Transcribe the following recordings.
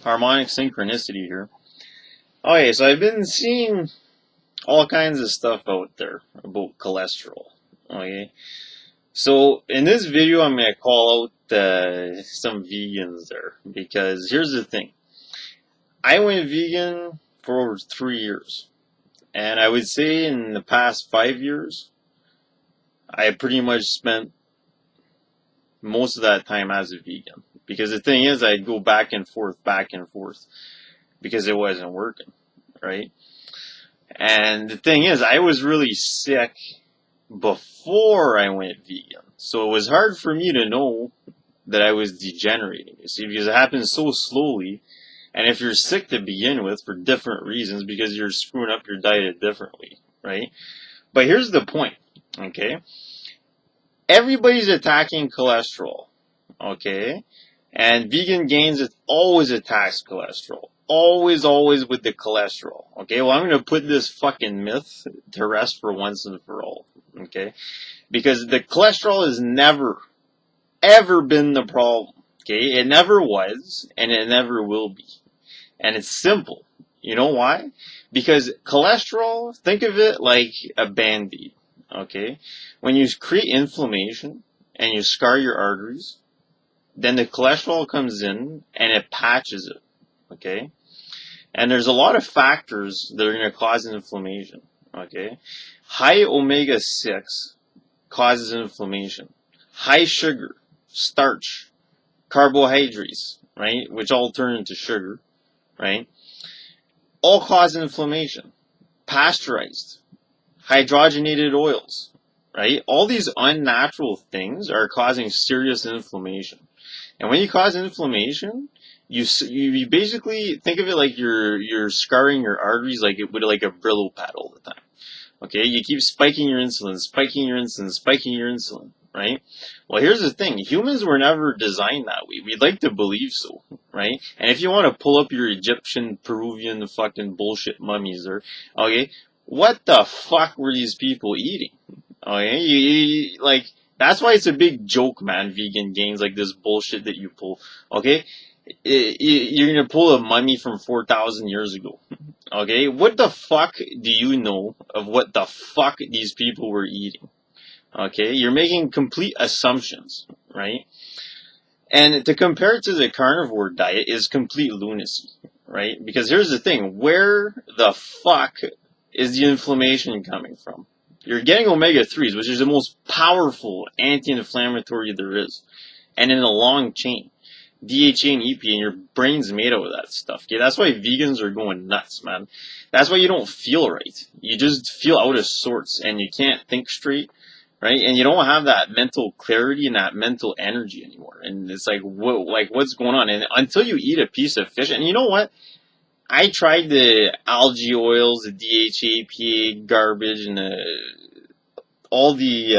Harmonic synchronicity here. Okay, so I've been seeing all kinds of stuff out there about cholesterol. Okay, so in this video, I'm gonna call out some vegans there because here's the thing: I went vegan for over 3 years, and I would say in the past 5 years, I pretty much spent most of that time as a vegan. Because the thing is, I'd go back and forth, because it wasn't working, right? And the thing is, I was really sick before I went vegan. So it was hard for me to know that I was degenerating, you see, because it happens so slowly. And if you're sick to begin with for different reasons, because you're screwing up your diet differently, right? But here's the point, okay? Everybody's attacking cholesterol, okay? And vegan gains, it always attacks cholesterol. Always with the cholesterol. Okay, well, I'm going to put this fucking myth to rest for once and for all. Okay? Because the cholesterol has never, ever been the problem. Okay? It never was, and it never will be. And it's simple. You know why? Because cholesterol, think of it like a band-aid. Okay? When you create inflammation and you scar your arteries, then the cholesterol comes in and it patches it. Okay? And there's a lot of factors that are going to cause inflammation. Okay? High omega-6 causes inflammation. High sugar, starch, carbohydrates, right? Which all turn into sugar, right? All cause inflammation. Pasteurized, hydrogenated oils, right? All these unnatural things are causing serious inflammation. And when you cause inflammation, you basically think of it like you're scarring your arteries like it would like a Brillo pad all the time. Okay, you keep spiking your insulin, right? Well, here's the thing: humans were never designed that way. We'd like to believe so, right? And if you want to pull up your Egyptian, Peruvian, fucking bullshit mummies there, okay, what the fuck were these people eating? Okay, like. That's why it's a big joke, man, vegan gains, like this bullshit that you pull, okay? You're gonna pull a mummy from 4,000 years ago, okay? What the fuck do you know of what the fuck these people were eating, okay? You're making complete assumptions, right? And to compare it to the carnivore diet is complete lunacy, right? Because here's the thing, where the fuck is the inflammation coming from? You're getting omega-3s, which is the most powerful anti-inflammatory there is. And in a long chain. DHA and EPA, and your brain's made out of that stuff. Okay? That's why vegans are going nuts, man. That's why you don't feel right. You just feel out of sorts, and you can't think straight, right? And you don't have that mental clarity and that mental energy anymore. And it's like, what's going on? And until you eat a piece of fish, and you know what? I tried the algae oils, the DHA, EPA garbage, and all the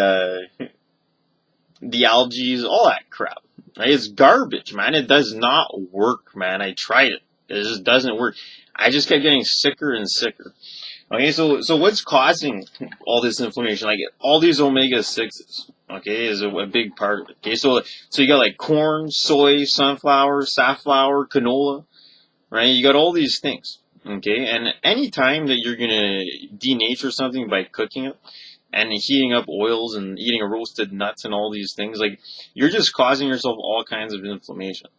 algae, all that crap. Right? It's garbage, man. It does not work, man. I tried it. It just doesn't work. I just kept getting sicker and sicker. Okay, so what's causing all this inflammation? Like all these omega-6s, okay, is a big part of it. Okay, so you got like corn, soy, sunflower, safflower, canola, right? You got all these things, okay? And any time that you're gonna denature something by cooking it and heating up oils and eating roasted nuts and all these things, like you're just causing yourself all kinds of inflammation.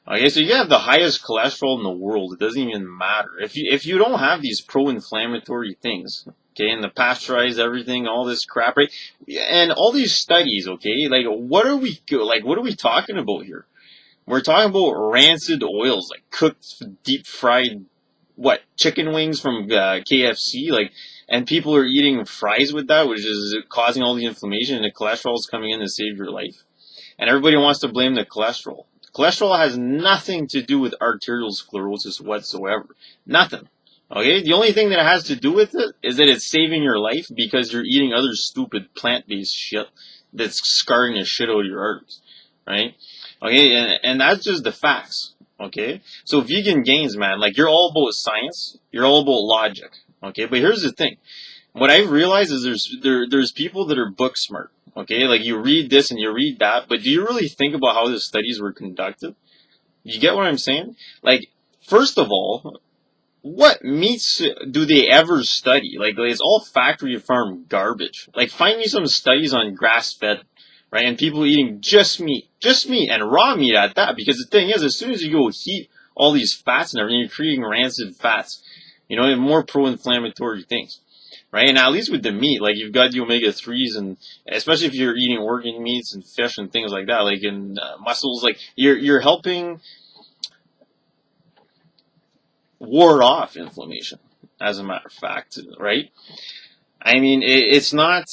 Okay, so you have the highest cholesterol in the world. It doesn't even matter if you don't have these pro-inflammatory things. Okay, and the pasteurized everything, all this crap, right? And all these studies, okay, like what are we talking about here? We're talking about rancid oils, like cooked, deep fried, chicken wings from KFC, like, and people are eating fries with that, which is causing all the inflammation, and the cholesterol is coming in to save your life. And everybody wants to blame the cholesterol. Cholesterol has nothing to do with arterial sclerosis whatsoever. Nothing. Okay? The only thing that it has to do with it is that it's saving your life because you're eating other stupid plant-based shit that's scarring the shit out of your arteries. Right? Okay? And that's just the facts. Okay? So vegan gains, man, like you're all about science. You're all about logic. Okay? But here's the thing. What I've realized is there's people that are book smart. Okay, like you read this and you read that, but do you really think about how the studies were conducted? You get what I'm saying? Like, first of all, what meats do they ever study? Like, it's all factory farm garbage. Like, find me some studies on grass fed, right? And people eating just meat, and raw meat at that. Because the thing is, as soon as you go heat all these fats and everything, you're creating rancid fats, and more pro-inflammatory things, right? And at least with the meat, like, you've got the omega-3s, and especially if you're eating organ meats and fish and things like that, like in mussels, like, you're helping ward off inflammation, as a matter of fact, right? I mean, it's not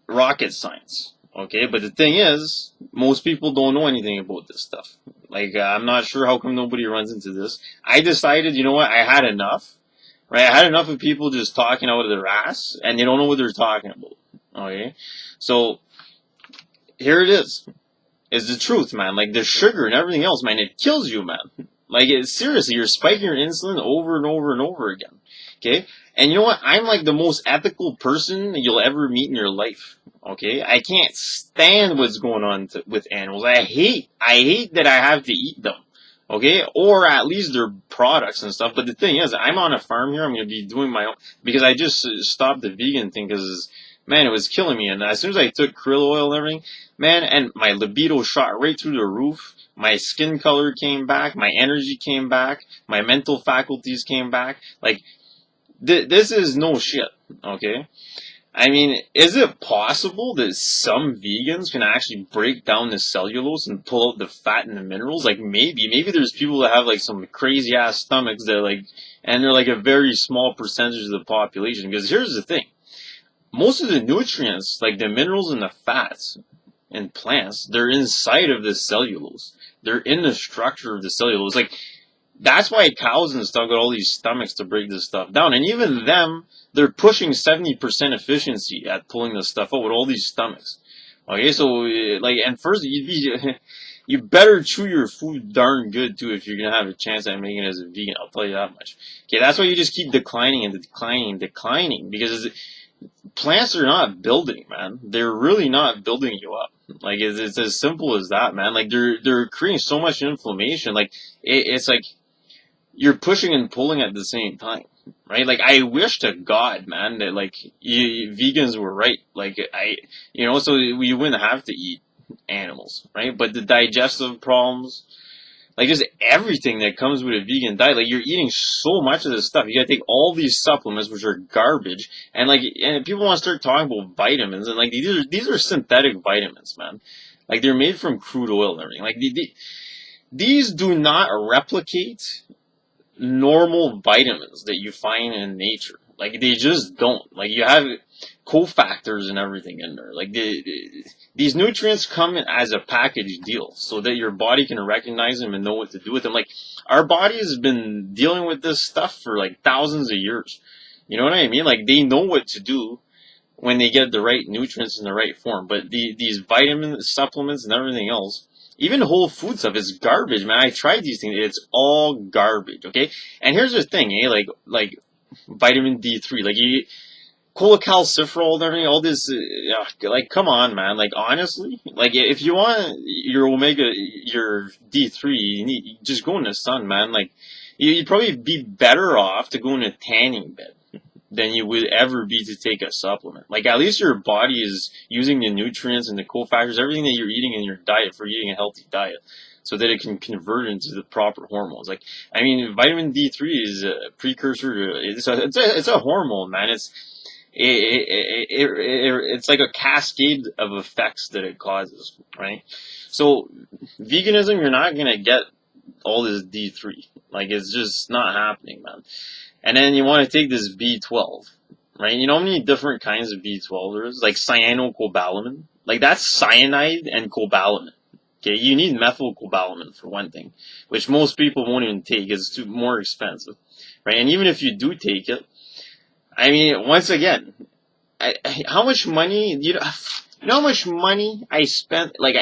rocket science, okay? But the thing is, most people don't know anything about this stuff. Like, I'm not sure how come nobody runs into this. I decided, you know what, I had enough, right? I had enough of people just talking out of their ass, and they don't know what they're talking about, okay? So, here it is. It's the truth, man. Like, the sugar and everything else, man, it kills you, man. Like, seriously, you're spiking your insulin over and over and over again. Okay? And you know what? I'm like the most ethical person you'll ever meet in your life. Okay? I can't stand what's going on with animals. I hate that I have to eat them. Okay? Or at least their products and stuff. But the thing is, I'm on a farm here. I'm going to be doing my own, because I just stopped the vegan thing because, man, it was killing me. And as soon as I took krill oil and everything, man, and my libido shot right through the roof. My skin color came back. My energy came back. My mental faculties came back. Like, this is no shit, okay? I mean, is it possible that some vegans can actually break down the cellulose and pull out the fat and the minerals? Like, maybe there's people that have like some crazy ass stomachs that like, and they're like a very small percentage of the population. Because here's the thing. Most of the nutrients, like the minerals and the fats in plants, they're inside of the cellulose. They're in the structure of the cellulose. Like, that's why cows and stuff got all these stomachs to break this stuff down. And even them, they're pushing 70% efficiency at pulling this stuff out with all these stomachs. Okay, so, like, and first, you better chew your food darn good, too, if you're gonna have a chance at making it as a vegan. I'll tell you that much. Okay, that's why you just keep declining and declining and declining. Because plants are not building, man. They're really not building you up. Like, it's as simple as that, man. Like, they're creating so much inflammation. Like, it's like you're pushing and pulling at the same time, right? Like, I wish to God, man, that like vegans were right. Like, so we wouldn't have to eat animals, right? But the digestive problems, like, just everything that comes with a vegan diet, like, you're eating so much of this stuff. You gotta take all these supplements, which are garbage, and like, and people want to start talking about vitamins, and like, these are synthetic vitamins, man. Like, they're made from crude oil and everything. Like, these do not replicate normal vitamins that you find in nature. Like, they just don't. Like, you have cofactors and everything in there. Like, these nutrients come in as a package deal so that your body can recognize them and know what to do with them. Like, our body has been dealing with this stuff for like thousands of years. You know what I mean? Like, they know what to do when they get the right nutrients in the right form. But these vitamin supplements and everything else, even whole food stuff, is garbage, man. I tried these things. It's all garbage, okay? And here's the thing, like vitamin D3, like cholecalciferol and everything, all this, like, come on, man. Like, honestly, like, if you want your your D3, you just go in the sun, man. Like, you'd probably be better off to go in a tanning bed than you would ever be to take a supplement. Like, at least your body is using the nutrients and the cofactors, everything that you're eating in your diet for eating a healthy diet, so that it can convert into the proper hormones. Like, I mean, vitamin D3 is a precursor to, it's a hormone, man. It's like a cascade of effects that it causes, right? So, veganism, you're not gonna get all this D3. Like, it's just not happening, man. And then you want to take this B12, right? You know how many different kinds of B12 there is? Like cyanocobalamin. Like, that's cyanide and cobalamin. Okay, you need methylcobalamin for one thing, which most people won't even take. It's more expensive, right? And even if you do take it, I mean, once again, how much money, you know how much money I spent? Like,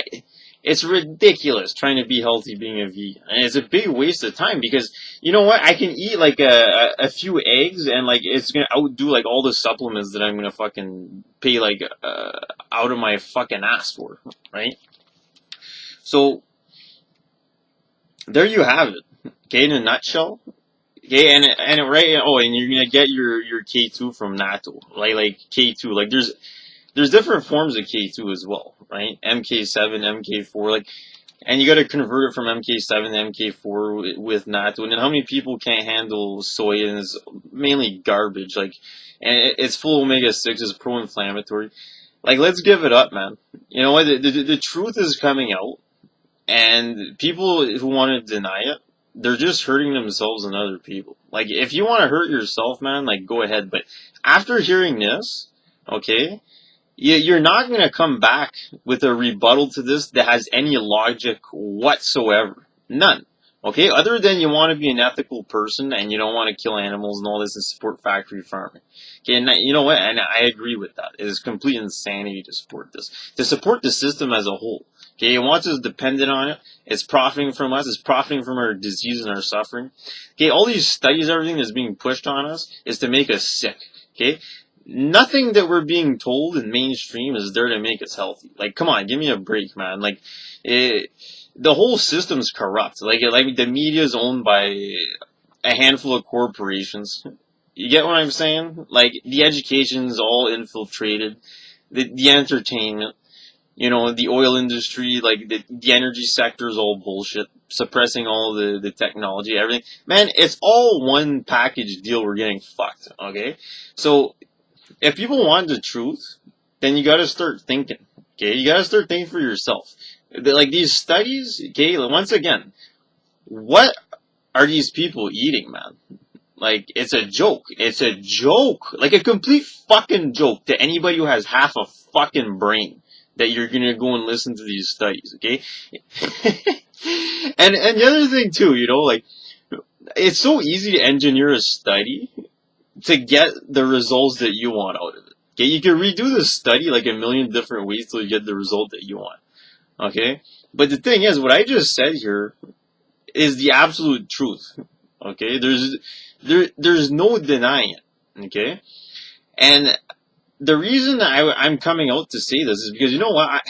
it's ridiculous trying to be healthy being a vegan. And it's a big waste of time because, you know what, I can eat like a few eggs and like it's gonna outdo like all the supplements that I'm gonna fucking pay like out of my fucking ass for, right? So, there you have it. Okay, in a nutshell. Okay, right. Oh, and you're gonna get your K2 from natto, like K2. Like there's different forms of K2 as well, right? MK7, MK4, like, and you got to convert it from MK7 to MK4 with natto. And then how many people can't handle soy, and it's mainly garbage, like, and it's full of omega-6, it's pro-inflammatory. Like, let's give it up, man. You know what? The truth is coming out, and people who want to deny it, they're just hurting themselves and other people. Like, if you want to hurt yourself, man, like, go ahead. But after hearing this, okay, you're not going to come back with a rebuttal to this that has any logic whatsoever. None. Okay? Other than you want to be an ethical person and you don't want to kill animals and all this and support factory farming. Okay, and you know what? And I agree with that. It is complete insanity to support this. To support the system as a whole. Okay, and once it's dependent on it, it's profiting from us, it's profiting from our disease and our suffering. Okay, all these studies, everything that's being pushed on us is to make us sick. Okay? Nothing that we're being told in mainstream is there to make us healthy. Like, come on, give me a break, man. Like, the whole system's corrupt. Like the media is owned by a handful of corporations. You get what I'm saying? Like, the education's all infiltrated. The entertainment, you know, the oil industry, like the energy sector is all bullshit. Suppressing all the technology, everything. Man, it's all one package deal. We're getting fucked, okay? So, if people want the truth, then you gotta start thinking. Okay, you gotta start thinking for yourself. Like these studies, okay, once again, what are these people eating, man? Like, it's a joke. It's a joke. Like a complete fucking joke to anybody who has half a fucking brain that you're gonna go and listen to these studies, okay? And the other thing too, you know, like, it's so easy to engineer a study to get the results that you want out of it. Okay, you can redo the study like a million different ways till you get the result that you want. Okay, but the thing is, what I just said here is the absolute truth. Okay, there's no denying it. Okay, and the reason I'm coming out to say this is because, you know what,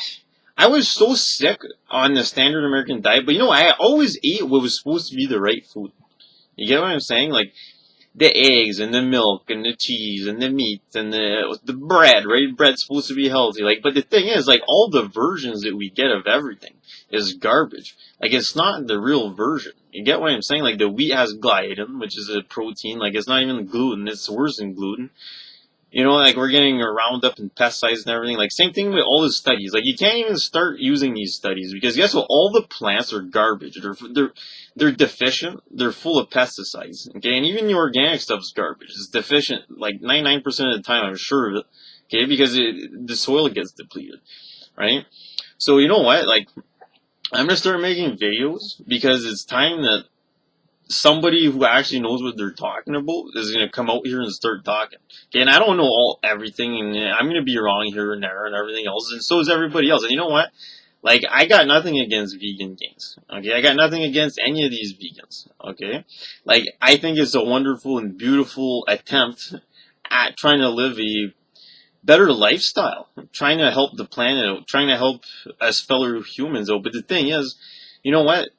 I was so sick on the standard American diet, but you know, I always ate what was supposed to be the right food. You get what I'm saying? Like, the eggs and the milk and the cheese and the meat and the bread, right? Bread's supposed to be healthy. Like, but the thing is, like, all the versions that we get of everything is garbage. Like, it's not the real version. You get what I'm saying? Like, the wheat has gliadin, which is a protein. Like, it's not even gluten. It's worse than gluten. You know, like, we're getting Roundup and pesticides and everything. Like, same thing with all the studies. Like, you can't even start using these studies because guess what? All the plants are garbage. They're deficient. They're full of pesticides. Okay, and even the organic stuff's garbage. It's deficient like 99% of the time. I'm sure of it. Okay, because the soil gets depleted, right? So you know what? Like, I'm gonna start making videos because it's time that somebody who actually knows what they're talking about is going to come out here and start talking. Okay, and I don't know everything, and I'm going to be wrong here and there and everything else, and so is everybody else. And you know what? Like, I got nothing against vegan gains. Okay, I got nothing against any of these vegans. Okay, like, I think it's a wonderful and beautiful attempt at trying to live a better lifestyle, trying to help the planet out, trying to help us fellow humans out. But the thing is, you know what?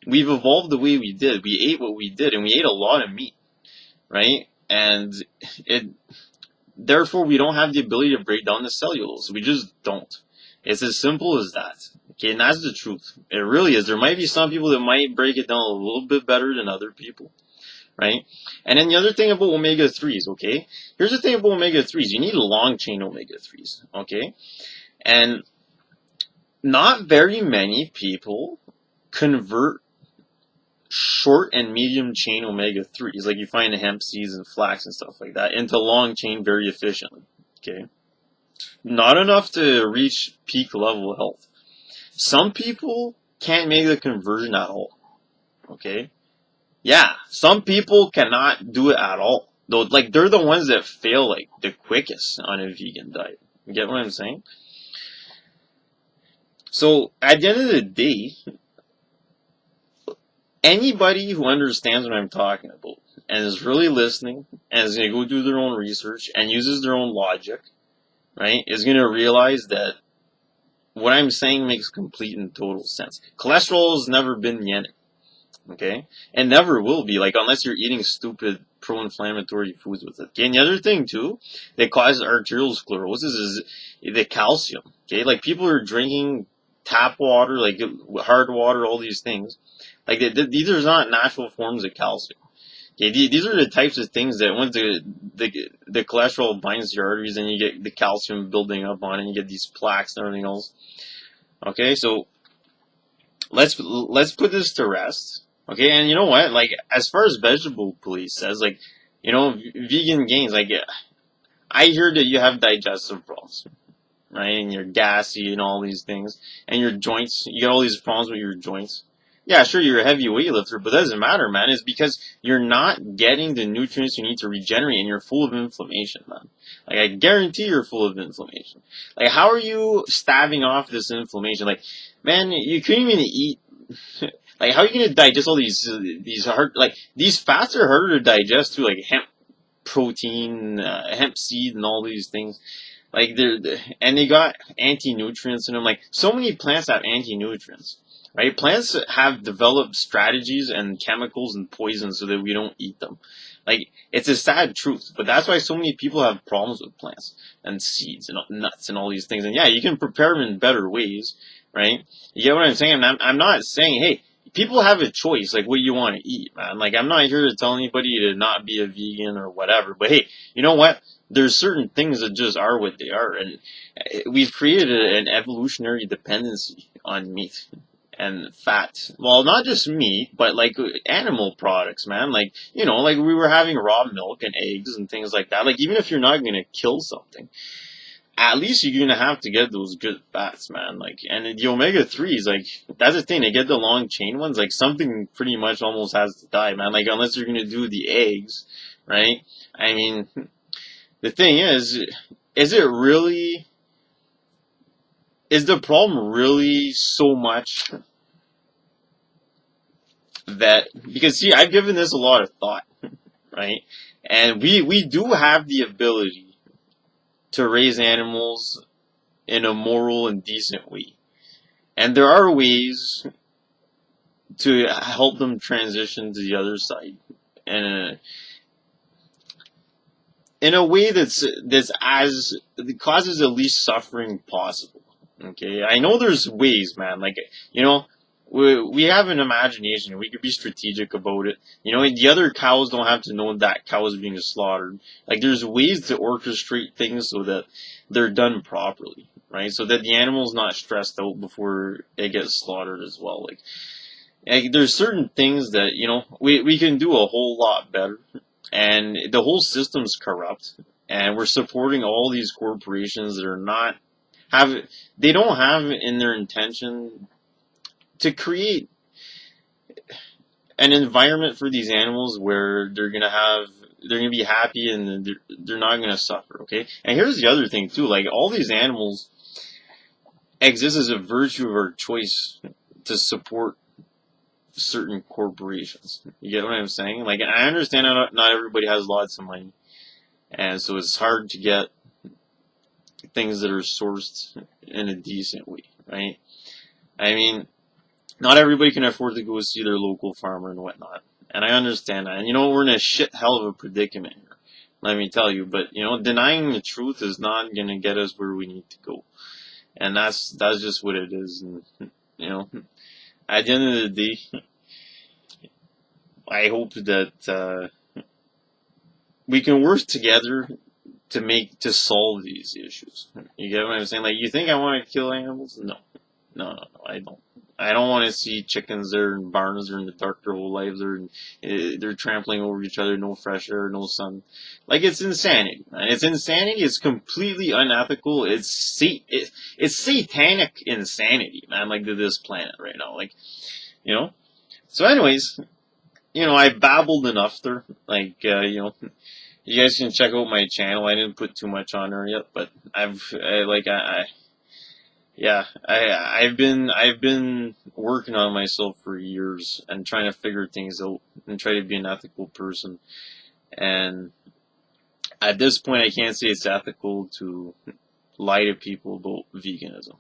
We've evolved the way we did. We ate what we did, and we ate a lot of meat, right? And it, therefore, we don't have the ability to break down the cellulose. We just don't. It's as simple as that. Okay, and that's the truth. It really is. There might be some people that might break it down a little bit better than other people, right? And then the other thing about omega-3s, okay? Here's the thing about omega-3s. You need long-chain omega-3s, okay? And not very many people convert short and medium chain omega-3s, like you find in hemp seeds and flax and stuff like that, into long chain very efficiently. Okay? Not enough to reach peak level health. Some people can't make the conversion at all. Okay? Yeah, some people cannot do it at all. Though, like, they're the ones that fail, like, the quickest on a vegan diet. You get what I'm saying? So, at the end of the day, anybody who understands what I'm talking about and is really listening and is going to go do their own research and uses their own logic, right, is going to realize that what I'm saying makes complete and total sense. Cholesterol has never been the enemy. Okay? And never will be, like, unless you're eating stupid pro-inflammatory foods with it. Okay? And the other thing, too, that causes arterial sclerosis is the calcium. Okay? Like, people are drinking tap water, like, hard water, all these things. Like, these are not natural forms of calcium. Okay? These are the types of things that once the cholesterol binds to your arteries, and you get the calcium building up on it, and you get these plaques and everything else. Okay? So, let's put this to rest. Okay, and you know what? Like, as far as vegetable police says, like, vegan gains. Like, I hear that you have digestive problems, right? And you're gassy and all these things, and your joints. You get all these problems with your joints. Yeah, sure, you're a heavy weightlifter, but that doesn't matter, man. It's because you're not getting the nutrients you need to regenerate, and you're full of inflammation, man. Like, I guarantee you're full of inflammation. Like, how are you staving off this inflammation? Like, man, you couldn't even eat. Like, how are you gonna digest all these hard, like, these fats are harder to digest too, like hemp protein, hemp seed, and all these things. Like, and they got anti-nutrients in them. Like, so many plants have anti-nutrients, right? Plants have developed strategies and chemicals and poisons so that we don't eat them. Like, it's a sad truth, but that's why so many people have problems with plants and seeds and nuts and all these things. And yeah, you can prepare them in better ways, right? You get what I'm saying? I'm not saying, hey, people have a choice, like, what you want to eat, man. Like, I'm not here to tell anybody to not be a vegan or whatever, but hey, you know what? There's certain things that just are what they are, and we've created an evolutionary dependency on meat and fat. Well, not just meat, but like animal products, man. Like, like we were having raw milk and eggs and things like that. Like, even if you're not gonna kill something, at least you're gonna have to get those good fats, man. Like, and the omega threes, like, that's the thing. They get the long chain ones. Like, something pretty much almost has to die, man. Like, unless you're gonna do the eggs, right? I mean, the thing is it really, is the problem really so much that, because see, I've given this a lot of thought, right? And we do have the ability to raise animals in a moral and decent way. And there are ways to help them transition to the other side. And in a way that's as, that causes the least suffering possible. Okay, I know there's ways, man. Like, we have an imagination. We could be strategic about it. The other cows don't have to know that cow is being slaughtered. Like, there's ways to orchestrate things so that they're done properly, right? So that the animal's not stressed out before it gets slaughtered as well. Like, there's certain things that we can do a whole lot better, and the whole system's corrupt, and we're supporting all these corporations that are not have they don't have in their intention to create an environment for these animals where they're gonna be happy, and they're not gonna suffer. Okay, and here's the other thing too. Like, all these animals exist as a virtue of our choice to support certain corporations. You get what I'm saying? Like, I understand not everybody has lots of money, and so it's hard to get things that are sourced in a decent way, right? I mean, not everybody can afford to go see their local farmer and whatnot, and I understand that. And we're in a shit hell of a predicament here, let me tell you. But denying the truth is not gonna get us where we need to go, and that's just what it is. And at the end of the day, I hope that we can work together to solve these issues. You get what I'm saying? Like, you think I want to kill animals? No, I don't. I don't want to see chickens there in barns or in the dark their whole lives. They're trampling over each other, no fresh air, no sun. Like, it's insanity, man. It's insanity. It's completely unethical. It's satanic insanity, man. Like, to this planet right now. Like, So, anyways, I babbled enough there. Like, you guys can check out my channel. I didn't put too much on there yet, but I've been working on myself for years and trying to figure things out and try to be an ethical person. And at this point, I can't say it's ethical to lie to people about veganism.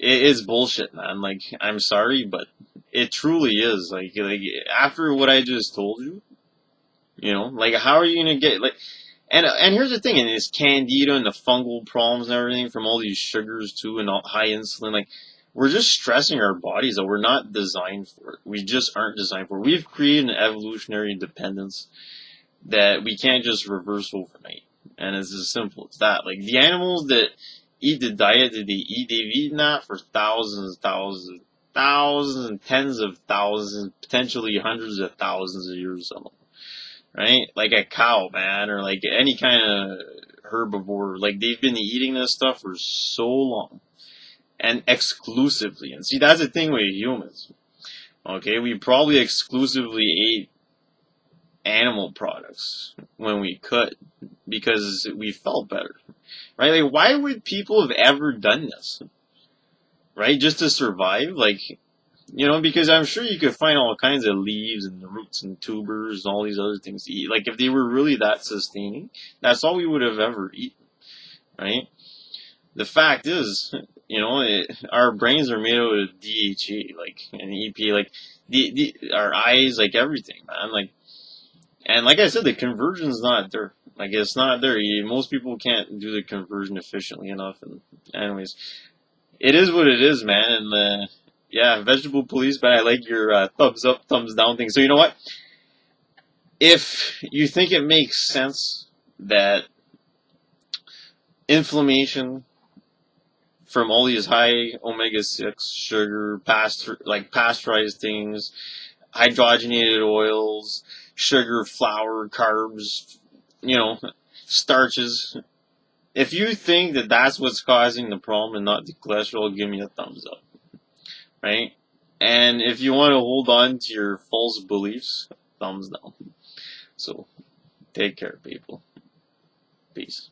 it is bullshit, man. Like, I'm sorry, but it truly is. Like after what I just told you, like how are you gonna get like? And here's the thing, and it's candida and the fungal problems and everything from all these sugars too, and all high insulin. Like, we're just stressing our bodies that we're not designed for it. We just aren't designed for it. We've created an evolutionary dependence that we can't just reverse overnight. And it's as simple as that. Like, the animals that eat the diet that they eat, they've eaten that for thousands and tens of thousands, potentially hundreds of thousands of years. Some of them, right? Like a cow, man, or like any kind of herbivore. Like, they've been eating this stuff for so long and exclusively. And see, that's the thing with humans. Okay, we probably exclusively ate animal products when we could because we felt better, right? Like, why would people have ever done this, right? Just to survive? Like, because I'm sure you could find all kinds of leaves and roots and tubers and all these other things to eat. Like, if they were really that sustaining, that's all we would have ever eaten, right? The fact is, our brains are made out of DHA, like, and EPA, like, our eyes, like, everything, man. Like, and like I said, the conversion's not there. Like, it's not there. Most people can't do the conversion efficiently enough. And anyways, it is what it is, man. And yeah, vegetable police, but I like your thumbs up, thumbs down thing. So you know what? If you think it makes sense that inflammation from all these high omega-6 sugar, pasteurized things, hydrogenated oils, sugar, flour, carbs, starches. If you think that that's what's causing the problem and not the cholesterol, give me a thumbs up, right? And if you want to hold on to your false beliefs, thumbs down. So, take care, people. Peace.